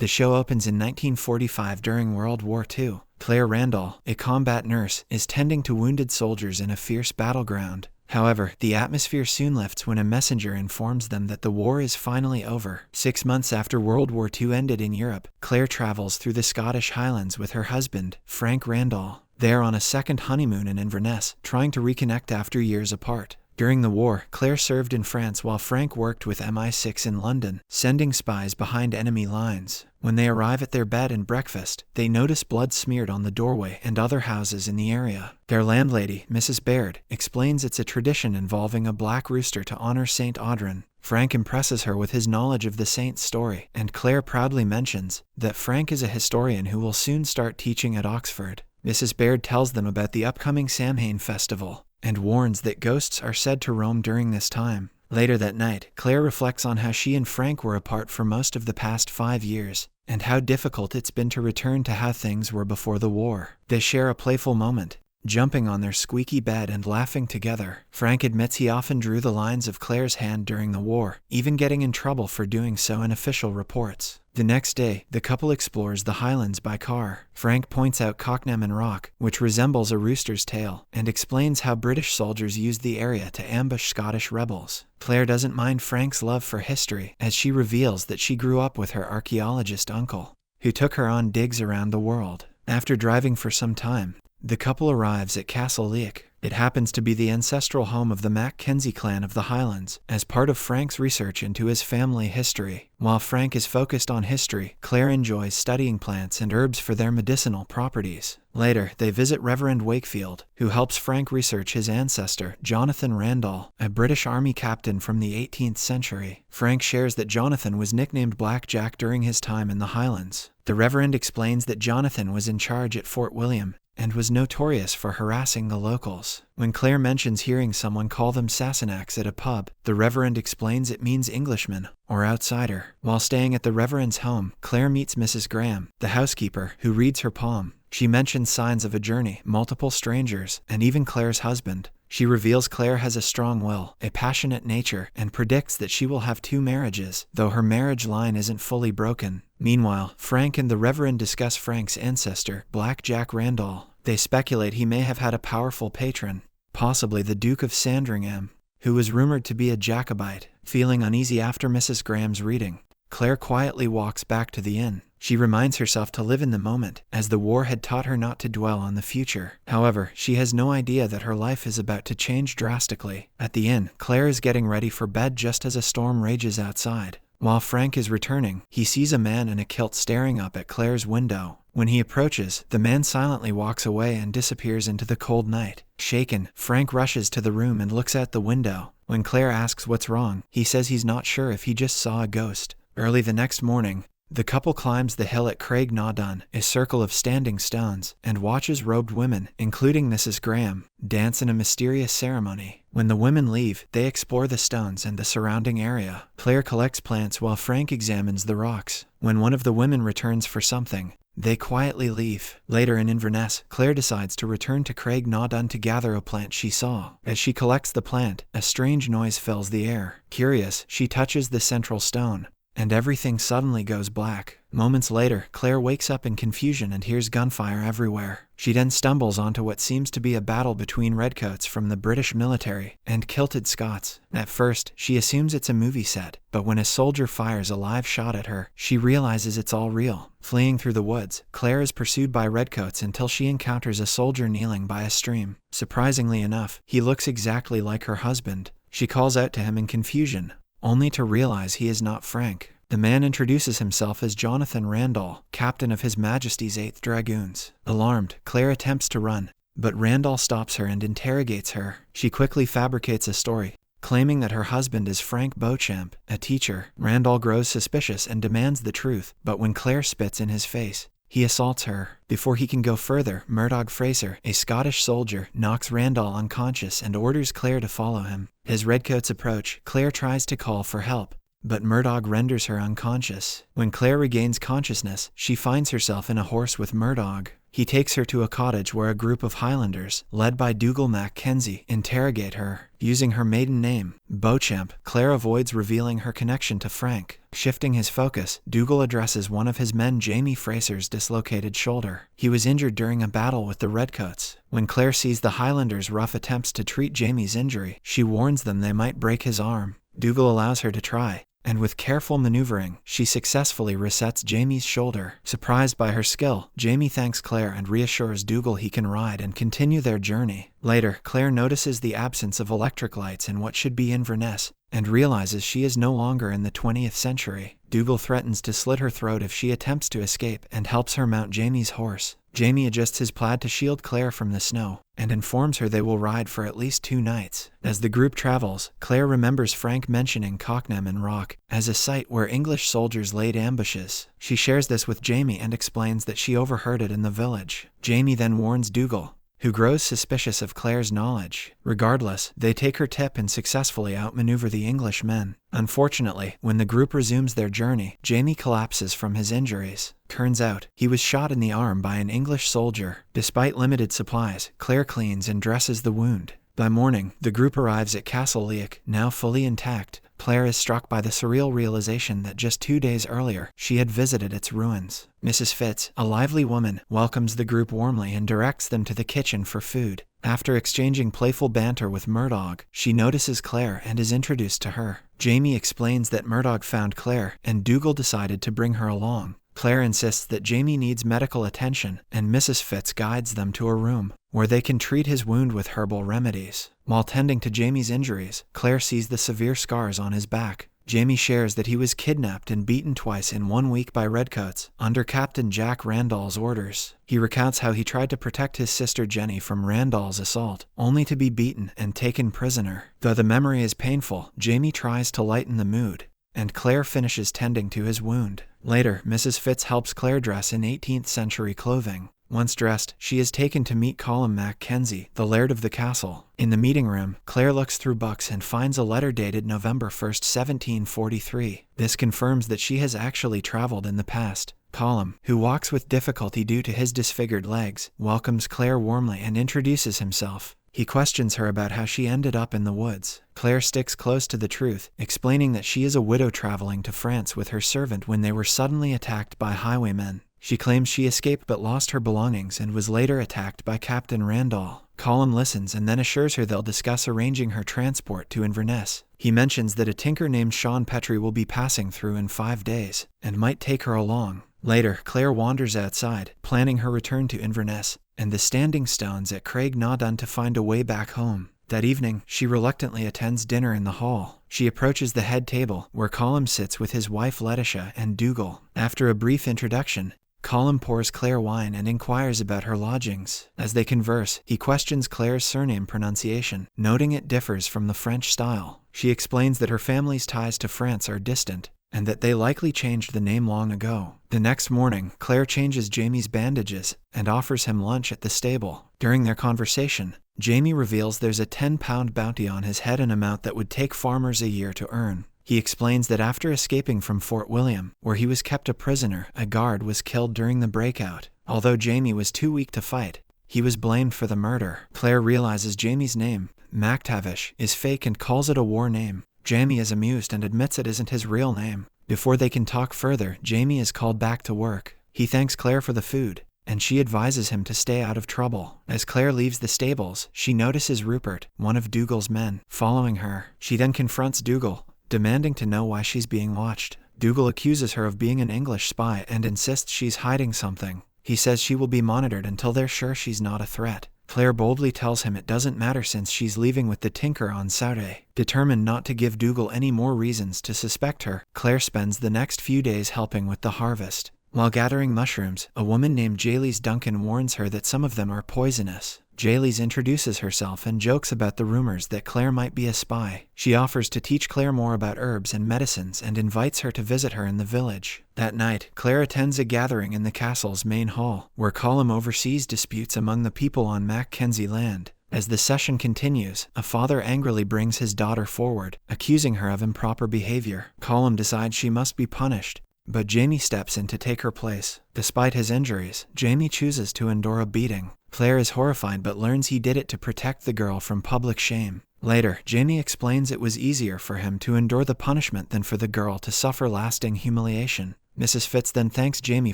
The show opens in 1945 during World War II. Claire Randall, a combat nurse, is tending to wounded soldiers in a fierce battleground. However, the atmosphere soon lifts when a messenger informs them that the war is finally over. 6 months after World War II ended in Europe, Claire travels through the Scottish Highlands with her husband, Frank Randall. They are on a second honeymoon in Inverness, trying to reconnect after years apart. During the war, Claire served in France while Frank worked with MI6 in London, sending spies behind enemy lines. When they arrive at their bed and breakfast, they notice blood smeared on the doorway and other houses in the area. Their landlady, Mrs. Baird, explains it's a tradition involving a black rooster to honor St. Audrin. Frank impresses her with his knowledge of the saint's story, and Claire proudly mentions that Frank is a historian who will soon start teaching at Oxford. Mrs. Baird tells them about the upcoming Samhain festival, and warns that ghosts are said to roam during this time. Later that night, Claire reflects on how she and Frank were apart for most of the past 5 years, and how difficult it's been to return to how things were before the war. They share a playful moment, jumping on their squeaky bed and laughing together. Frank admits he often drew the lines of Claire's hand during the war, even getting in trouble for doing so in official reports. The next day, the couple explores the Highlands by car. Frank points out Cocknaman Rock, which resembles a rooster's tail, and explains how British soldiers used the area to ambush Scottish rebels. Claire doesn't mind Frank's love for history, as she reveals that she grew up with her archaeologist uncle, who took her on digs around the world. After driving for some time, the couple arrives at Castle Leach. It happens to be the ancestral home of the Mackenzie clan of the Highlands, as part of Frank's research into his family history. While Frank is focused on history, Claire enjoys studying plants and herbs for their medicinal properties. Later, they visit Reverend Wakefield, who helps Frank research his ancestor, Jonathan Randall, a British Army captain from the 18th century. Frank shares that Jonathan was nicknamed Black Jack during his time in the Highlands. The Reverend explains that Jonathan was in charge at Fort William, and was notorious for harassing the locals. When Claire mentions hearing someone call them Sassenachs at a pub, the Reverend explains it means Englishman, or outsider. While staying at the Reverend's home, Claire meets Mrs. Graham, the housekeeper, who reads her palm. She mentions signs of a journey, multiple strangers, and even Claire's husband. She reveals Claire has a strong will, a passionate nature, and predicts that she will have 2 marriages, though her marriage line isn't fully broken. Meanwhile, Frank and the Reverend discuss Frank's ancestor, Black Jack Randall. They speculate he may have had a powerful patron, possibly the Duke of Sandringham, who was rumored to be a Jacobite. Feeling uneasy after Mrs. Graham's reading, Claire quietly walks back to the inn. She reminds herself to live in the moment, as the war had taught her not to dwell on the future. However, she has no idea that her life is about to change drastically. At the inn, Claire is getting ready for bed just as a storm rages outside. While Frank is returning, he sees a man in a kilt staring up at Claire's window. When he approaches, the man silently walks away and disappears into the cold night. Shaken, Frank rushes to the room and looks out the window. When Claire asks what's wrong, he says he's not sure if he just saw a ghost. Early the next morning, the couple climbs the hill at Craig Naudun, a circle of standing stones, and watches robed women, including Mrs. Graham, dance in a mysterious ceremony. When the women leave, they explore the stones and the surrounding area. Claire collects plants while Frank examines the rocks. When one of the women returns for something, they quietly leave. Later in Inverness, Claire decides to return to Craig Naudun to gather a plant she saw. As she collects the plant, a strange noise fills the air. Curious, she touches the central stone, and everything suddenly goes black. Moments later, Claire wakes up in confusion and hears gunfire everywhere. She then stumbles onto what seems to be a battle between redcoats from the British military and kilted Scots. At first, she assumes it's a movie set, but when a soldier fires a live shot at her, she realizes it's all real. Fleeing through the woods, Claire is pursued by redcoats until she encounters a soldier kneeling by a stream. Surprisingly enough, he looks exactly like her husband. She calls out to him in confusion, only to realize he is not Frank. The man introduces himself as Jonathan Randall, captain of His Majesty's 8th Dragoons. Alarmed, Claire attempts to run, but Randall stops her and interrogates her. She quickly fabricates a story, claiming that her husband is Frank Beauchamp, a teacher. Randall grows suspicious and demands the truth, but when Claire spits in his face, he assaults her. Before he can go further, Murdoch Fraser, a Scottish soldier, knocks Randall unconscious and orders Claire to follow him. As redcoats approach, Claire tries to call for help, but Murdoch renders her unconscious. When Claire regains consciousness, she finds herself in a horse with Murdoch. He takes her to a cottage where a group of Highlanders, led by Dougal Mackenzie, interrogate her. Using her maiden name, Beauchamp, Claire avoids revealing her connection to Frank. Shifting his focus, Dougal addresses one of his men, Jamie Fraser's dislocated shoulder. He was injured during a battle with the Redcoats. When Claire sees the Highlanders' rough attempts to treat Jamie's injury, she warns them they might break his arm. Dougal allows her to try, and with careful maneuvering, she successfully resets Jamie's shoulder. Surprised by her skill, Jamie thanks Claire and reassures Dougal he can ride and continue their journey. Later, Claire notices the absence of electric lights in what should be Inverness, and realizes she is no longer in the 20th century. Dougal threatens to slit her throat if she attempts to escape and helps her mount Jamie's horse. Jamie adjusts his plaid to shield Claire from the snow, and informs her they will ride for at least 2 nights. As the group travels, Claire remembers Frank mentioning Cocknaman Rock as a site where English soldiers laid ambushes. She shares this with Jamie and explains that she overheard it in the village. Jamie then warns Dougal, who grows suspicious of Claire's knowledge. Regardless, they take her tip and successfully outmaneuver the English men. Unfortunately, when the group resumes their journey, Jamie collapses from his injuries. Turns out, he was shot in the arm by an English soldier. Despite limited supplies, Claire cleans and dresses the wound. By morning, the group arrives at Castle Leach, now fully intact. Claire is struck by the surreal realization that just 2 days earlier, she had visited its ruins. Mrs. Fitz, a lively woman, welcomes the group warmly and directs them to the kitchen for food. After exchanging playful banter with Murdoch, she notices Claire and is introduced to her. Jamie explains that Murdoch found Claire, and Dougal decided to bring her along. Claire insists that Jamie needs medical attention, and Mrs. Fitz guides them to a room where they can treat his wound with herbal remedies. While tending to Jamie's injuries, Claire sees the severe scars on his back. Jamie shares that he was kidnapped and beaten twice in 1 week by Redcoats, under Captain Jack Randall's orders. He recounts how he tried to protect his sister Jenny from Randall's assault, only to be beaten and taken prisoner. Though the memory is painful, Jamie tries to lighten the mood, and Claire finishes tending to his wound. Later, Mrs. Fitz helps Claire dress in 18th century clothing. Once dressed, she is taken to meet Colum Mackenzie, the laird of the castle. In the meeting room, Claire looks through books and finds a letter dated November 1st, 1743. This confirms that she has actually traveled in the past. Colum, who walks with difficulty due to his disfigured legs, welcomes Claire warmly and introduces himself. He questions her about how she ended up in the woods. Claire sticks close to the truth, explaining that she is a widow traveling to France with her servant when they were suddenly attacked by highwaymen. She claims she escaped but lost her belongings and was later attacked by Captain Randall. Colum listens and then assures her they'll discuss arranging her transport to Inverness. He mentions that a tinker named Sean Petrie will be passing through in 5 days, and might take her along. Later, Claire wanders outside, planning her return to Inverness and the Standing Stones at Craig Naudun to find a way back home. That evening, she reluctantly attends dinner in the hall. She approaches the head table, where Colum sits with his wife Letitia and Dougal. After a brief introduction, Colum pours Claire wine and inquires about her lodgings. As they converse, he questions Claire's surname pronunciation, noting it differs from the French style. She explains that her family's ties to France are distant, and that they likely changed the name long ago. The next morning, Claire changes Jamie's bandages and offers him lunch at the stable. During their conversation, Jamie reveals there's a £10 bounty on his head, an amount that would take farmers a year to earn. He explains that after escaping from Fort William, where he was kept a prisoner, a guard was killed during the breakout. Although Jamie was too weak to fight, he was blamed for the murder. Claire realizes Jamie's name, MacTavish, is fake and calls it a war name. Jamie is amused and admits it isn't his real name. Before they can talk further, Jamie is called back to work. He thanks Claire for the food, and she advises him to stay out of trouble. As Claire leaves the stables, she notices Rupert, one of Dougal's men, following her. She then confronts Dougal, demanding to know why she's being watched. Dougal accuses her of being an English spy and insists she's hiding something. He says she will be monitored until they're sure she's not a threat. Claire boldly tells him it doesn't matter since she's leaving with the tinker on Saturday. Determined not to give Dougal any more reasons to suspect her, Claire spends the next few days helping with the harvest. While gathering mushrooms, a woman named Jalys Duncan warns her that some of them are poisonous. Jalys introduces herself and jokes about the rumors that Claire might be a spy. She offers to teach Claire more about herbs and medicines and invites her to visit her in the village. That night, Claire attends a gathering in the castle's main hall, where Colum oversees disputes among the people on Mackenzie land. As the session continues, a father angrily brings his daughter forward, accusing her of improper behavior. Colum decides she must be punished, but Jamie steps in to take her place. Despite his injuries, Jamie chooses to endure a beating. Claire is horrified but learns he did it to protect the girl from public shame. Later, Jamie explains it was easier for him to endure the punishment than for the girl to suffer lasting humiliation. Mrs. Fitz then thanks Jamie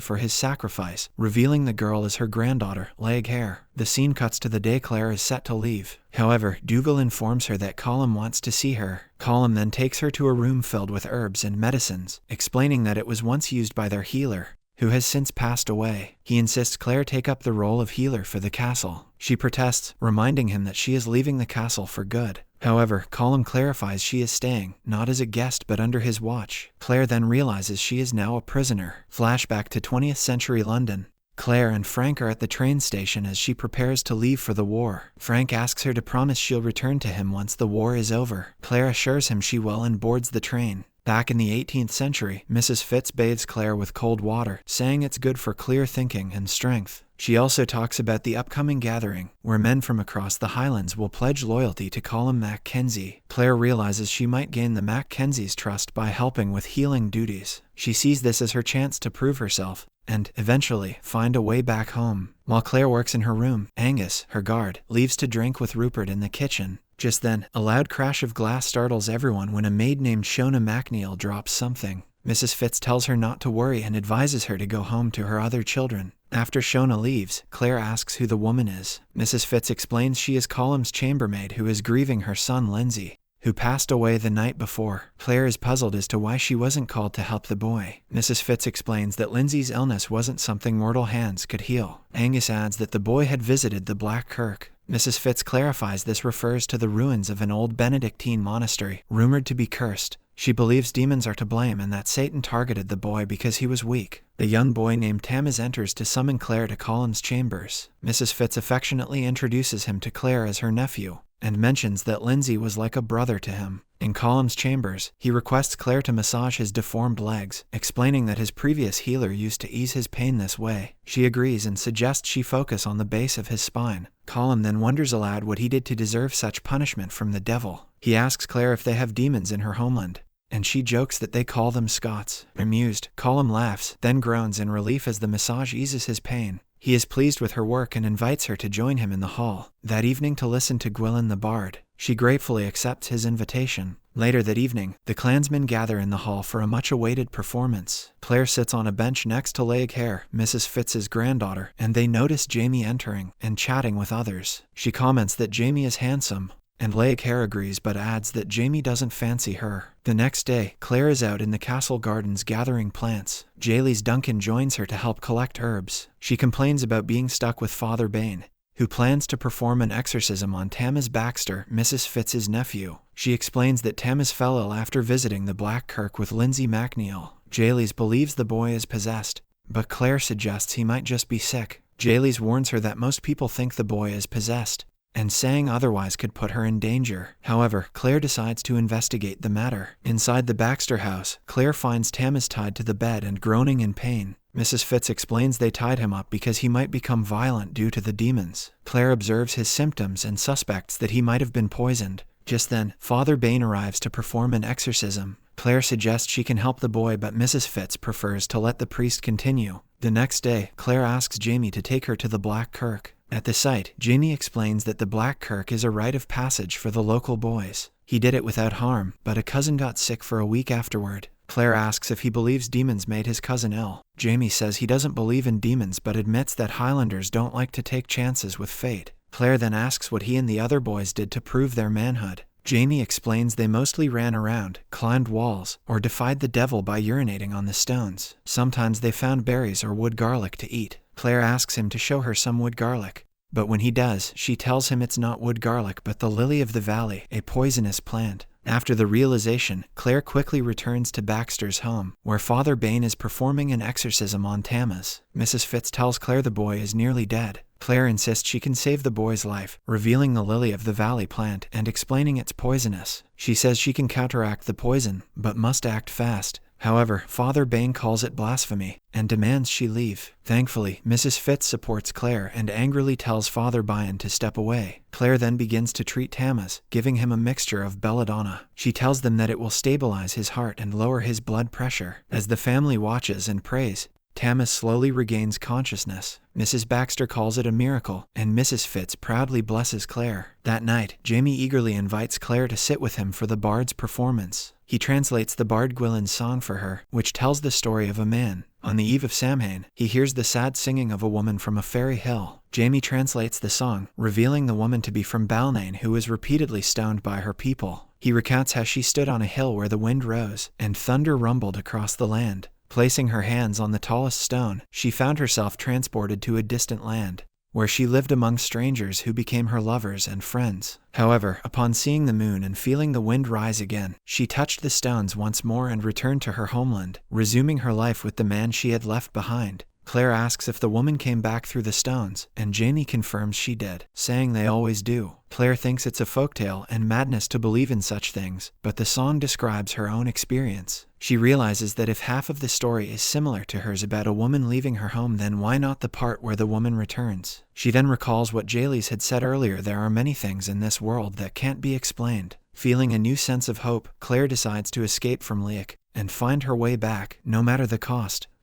for his sacrifice, revealing the girl as her granddaughter, Leg Hair. The scene cuts to the day Claire is set to leave. However, Dougal informs her that Colum wants to see her. Colum then takes her to a room filled with herbs and medicines, explaining that it was once used by their healer, who has since passed away. He insists Claire take up the role of healer for the castle. She protests, reminding him that she is leaving the castle for good. However, Colum clarifies she is staying, not as a guest but under his watch. Claire then realizes she is now a prisoner. Flashback to 20th century London. Claire and Frank are at the train station as she prepares to leave for the war. Frank asks her to promise she'll return to him once the war is over. Claire assures him she will and boards the train. Back in the 18th century, Mrs. Fitz bathes Claire with cold water, saying it's good for clear thinking and strength. She also talks about the upcoming gathering, where men from across the Highlands will pledge loyalty to Colum Mackenzie. Claire realizes she might gain the Mackenzies' trust by helping with healing duties. She sees this as her chance to prove herself, and, eventually, find a way back home. While Claire works in her room, Angus, her guard, leaves to drink with Rupert in the kitchen. Just then, a loud crash of glass startles everyone when a maid named Shona MacNeil drops something. Mrs. Fitz tells her not to worry and advises her to go home to her other children. After Shona leaves, Claire asks who the woman is. Mrs. Fitz explains she is Colum's chambermaid who is grieving her son Lindsay, who passed away the night before. Claire is puzzled as to why she wasn't called to help the boy. Mrs. Fitz explains that Lindsay's illness wasn't something mortal hands could heal. Angus adds that the boy had visited the Black Kirk. Mrs. Fitz clarifies this refers to the ruins of an old Benedictine monastery, rumored to be cursed. She believes demons are to blame and that Satan targeted the boy because he was weak. The young boy named Tamaz enters to summon Claire to Colum's chambers. Mrs. Fitz affectionately introduces him to Claire as her nephew, and mentions that Lindsay was like a brother to him. In Colum's chambers, he requests Claire to massage his deformed legs, explaining that his previous healer used to ease his pain this way. She agrees and suggests she focus on the base of his spine. Colum then wonders aloud what he did to deserve such punishment from the devil. He asks Claire if they have demons in her homeland, and she jokes that they call them Scots. Amused, Colum laughs, then groans in relief as the massage eases his pain. He is pleased with her work and invites her to join him in the hall that evening to listen to Gwilyn the Bard. She gratefully accepts his invitation. Later that evening, the clansmen gather in the hall for a much-awaited performance. Claire sits on a bench next to Leg Hair, Mrs. Fitz's granddaughter, and they notice Jamie entering and chatting with others. She comments that Jamie is handsome, and Leg Hair agrees but adds that Jamie doesn't fancy her. The next day, Claire is out in the castle gardens gathering plants. Jaylee's Duncan joins her to help collect herbs. She complains about being stuck with Father Bane, who plans to perform an exorcism on Tamaz Baxter, Mrs. Fitz's nephew. She explains that Tamaz fell ill after visiting the Black Kirk with Lindsay MacNeil. Jaylee's believes the boy is possessed, but Claire suggests he might just be sick. Jaylee's warns her that most people think the boy is possessed, and saying otherwise could put her in danger. However, Claire decides to investigate the matter. Inside the Baxter house, Claire finds Tamaz tied to the bed and groaning in pain. Mrs. Fitz explains they tied him up because he might become violent due to the demons. Claire observes his symptoms and suspects that he might have been poisoned. Just then, Father Bane arrives to perform an exorcism. Claire suggests she can help the boy, but Mrs. Fitz prefers to let the priest continue. The next day, Claire asks Jamie to take her to the Black Kirk. At the site, Jamie explains that the Black Kirk is a rite of passage for the local boys. He did it without harm, but a cousin got sick for a week afterward. Claire asks if he believes demons made his cousin ill. Jamie says he doesn't believe in demons but admits that Highlanders don't like to take chances with fate. Claire then asks what he and the other boys did to prove their manhood. Jamie explains they mostly ran around, climbed walls, or defied the devil by urinating on the stones. Sometimes they found berries or wood garlic to eat. Claire asks him to show her some wood garlic, but when he does, she tells him it's not wood garlic but the lily of the valley, a poisonous plant. After the realization, Claire quickly returns to Baxter's home, where Father Bane is performing an exorcism on Tamaz. Mrs. Fitz tells Claire the boy is nearly dead. Claire insists she can save the boy's life, revealing the lily of the valley plant and explaining it's poisonous. She says she can counteract the poison, but must act fast. However, Father Bain calls it blasphemy and demands she leave. Thankfully, Mrs. Fitz supports Claire and angrily tells Father Bain to step away. Claire then begins to treat Tamas, giving him a mixture of belladonna. She tells them that it will stabilize his heart and lower his blood pressure. As the family watches and prays, Tamas slowly regains consciousness. Mrs. Baxter calls it a miracle, and Mrs. Fitz proudly blesses Claire. That night, Jamie eagerly invites Claire to sit with him for the bard's performance. He translates the Bard Gwyn's song for her, which tells the story of a man. On the eve of Samhain, he hears the sad singing of a woman from a fairy hill. Jamie translates the song, revealing the woman to be from Balnain, who was repeatedly stoned by her people. He recounts how she stood on a hill where the wind rose, and thunder rumbled across the land. Placing her hands on the tallest stone, she found herself transported to a distant land, where she lived among strangers who became her lovers and friends. However, upon seeing the moon and feeling the wind rise again, she touched the stones once more and returned to her homeland, resuming her life with the man she had left behind. Claire asks if the woman came back through the stones, and Jamie confirms she did, saying they always do. Claire thinks it's a folktale and madness to believe in such things, but the song describes her own experience. She realizes that if half of the story is similar to hers about a woman leaving her home, then why not the part where the woman returns? She then recalls what Jaylis had said earlier: there are many things in this world that can't be explained. Feeling a new sense of hope, Claire decides to escape from Leac and find her way back, no matter the cost.